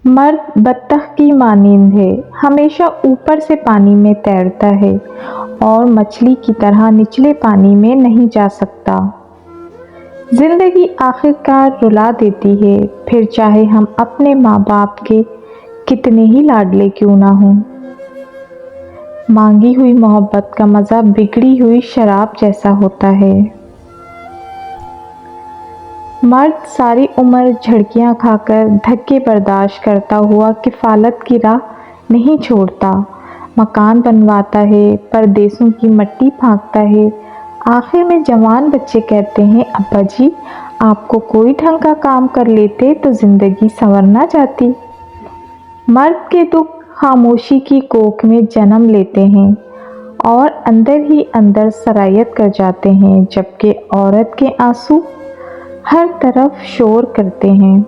مرد بطخ کی مانند ہے، ہمیشہ اوپر سے پانی میں تیرتا ہے اور مچھلی کی طرح نچلے پانی میں نہیں جا سکتا۔ زندگی آخرکار رلا دیتی ہے، پھر چاہے ہم اپنے ماں باپ کے کتنے ہی لاڈلے کیوں نہ ہوں۔ مانگی ہوئی محبت کا مزہ بگڑی ہوئی شراب جیسا ہوتا ہے۔ مرد ساری عمر جھڑکیاں کھا کر دھکے برداشت کرتا ہوا کفالت کی راہ نہیں چھوڑتا۔ مکان بنواتا ہے، پردیسوں کی مٹی پھانکتا ہے، آخر میں جوان بچے کہتے ہیں ابا جی آپ کو کوئی ڈھنگ کا کام کر لیتے تو زندگی سنور نہ جاتی۔ مرد کے دکھ خاموشی کی کوکھ میں جنم لیتے ہیں اور اندر ہی اندر سرایت کر جاتے ہیں، جبکہ عورت کے آنسو ہر طرف شور کرتے ہیں۔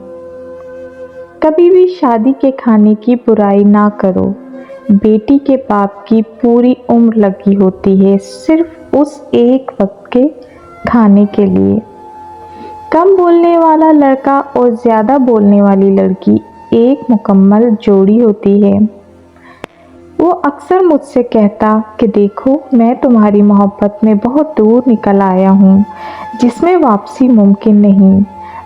کبھی بھی شادی کے کھانے کی برائی نہ کرو، بیٹی کے باپ کی پوری عمر لگی ہوتی ہے صرف اس ایک وقت کے کھانے کے لیے۔ کم بولنے والا لڑکا اور زیادہ بولنے والی لڑکی ایک مکمل جوڑی ہوتی ہے۔ وہ اکثر مجھ سے کہتا کہ دیکھو میں تمہاری محبت میں بہت دور نکل آیا ہوں جس میں واپسی ممکن نہیں،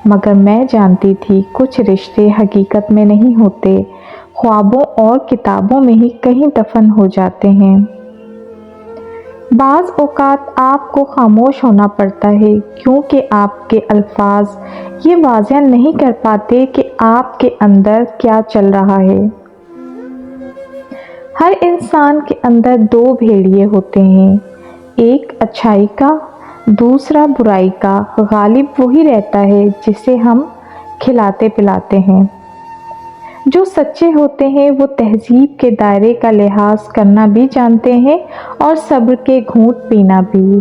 مگر میں جانتی تھی کچھ رشتے حقیقت میں نہیں ہوتے، خوابوں اور کتابوں میں ہی کہیں دفن ہو جاتے ہیں۔ بعض اوقات آپ کو خاموش ہونا پڑتا ہے کیونکہ آپ کے الفاظ یہ واضح نہیں کر پاتے کہ آپ کے اندر کیا چل رہا ہے۔ ہر انسان کے اندر دو بھیڑیے ہوتے ہیں، ایک اچھائی کا، دوسرا برائی کا۔ غالب وہی رہتا ہے جسے ہم کھلاتے پلاتے ہیں۔ جو سچے ہوتے ہیں وہ تہذیب کے دائرے کا لحاظ کرنا بھی جانتے ہیں اور صبر کے گھونٹ پینا بھی،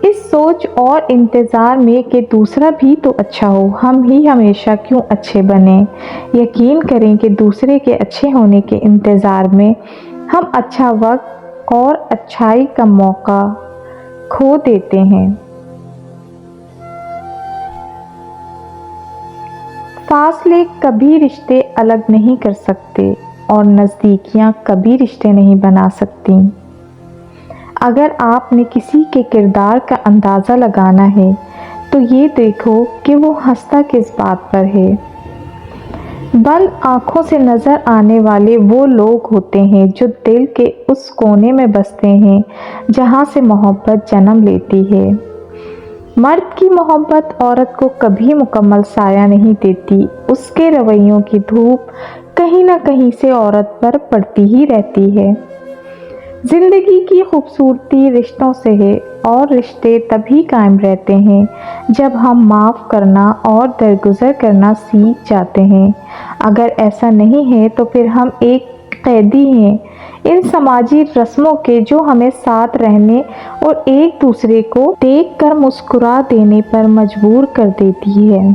اس سوچ اور انتظار میں کہ دوسرا بھی تو اچھا ہو، ہم ہی ہمیشہ کیوں اچھے بنیں۔ یقین کریں کہ دوسرے کے اچھے ہونے کے انتظار میں ہم اچھا وقت اور اچھائی کا موقع کھو دیتے ہیں۔ فاصلے کبھی رشتے الگ نہیں کر سکتے اور نزدیکیاں کبھی رشتے نہیں بنا سکتی۔ اگر آپ نے کسی کے کردار کا اندازہ لگانا ہے تو یہ دیکھو کہ وہ ہنستا کس بات پر ہے۔ بند آنکھوں سے نظر آنے والے وہ لوگ ہوتے ہیں جو دل کے اس کونے میں بستے ہیں جہاں سے محبت جنم لیتی ہے۔ مرد کی محبت عورت کو کبھی مکمل سایہ نہیں دیتی، اس کے رویوں کی دھوپ کہیں نہ کہیں سے عورت پر پڑتی ہی رہتی ہے۔ زندگی کی خوبصورتی رشتوں سے ہے اور رشتے تبھی قائم رہتے ہیں جب ہم معاف کرنا اور درگزر کرنا سیکھ جاتے ہیں۔ اگر ایسا نہیں ہے تو پھر ہم ایک قیدی ہیں ان سماجی رسموں کے جو ہمیں ساتھ رہنے اور ایک دوسرے کو دیکھ کر مسکرا دینے پر مجبور کر دیتی ہے۔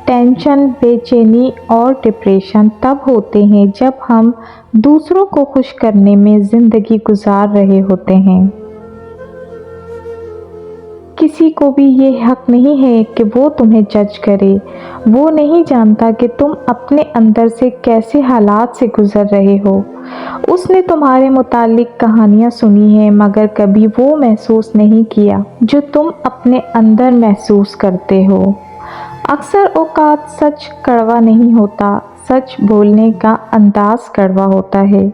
ٹینشن، بے چینی اور ڈپریشن تب ہوتے ہیں جب ہم دوسروں کو خوش کرنے میں زندگی گزار رہے ہوتے ہیں۔ کسی کو بھی یہ حق نہیں ہے کہ وہ تمہیں جج کرے، وہ نہیں جانتا کہ تم اپنے اندر سے کیسے حالات سے گزر رہے ہو۔ اس نے تمہارے متعلق کہانیاں سنی ہیں مگر کبھی وہ محسوس نہیں کیا جو تم اپنے اندر محسوس کرتے ہو۔ اکثر اوقات سچ کڑوا نہیں ہوتا، سچ بولنے کا انداز کڑوا ہوتا ہے۔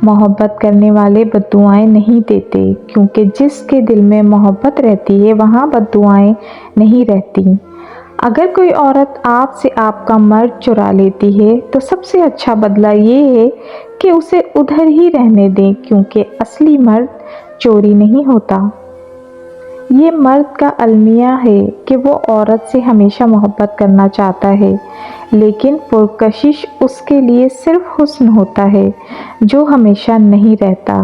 محبت کرنے والے بددعائیں نہیں دیتے کیونکہ جس کے دل میں محبت رہتی ہے وہاں بددعائیں نہیں رہتی۔ اگر کوئی عورت آپ سے آپ کا مرد چرا لیتی ہے تو سب سے اچھا بدلہ یہ ہے کہ اسے ادھر ہی رہنے دیں کیونکہ اصلی مرد چوری نہیں ہوتا۔ یہ مرد کا المیہ ہے کہ وہ عورت سے ہمیشہ محبت کرنا چاہتا ہے لیکن پرکشش اس کے لیے صرف حسن ہوتا ہے جو ہمیشہ نہیں رہتا۔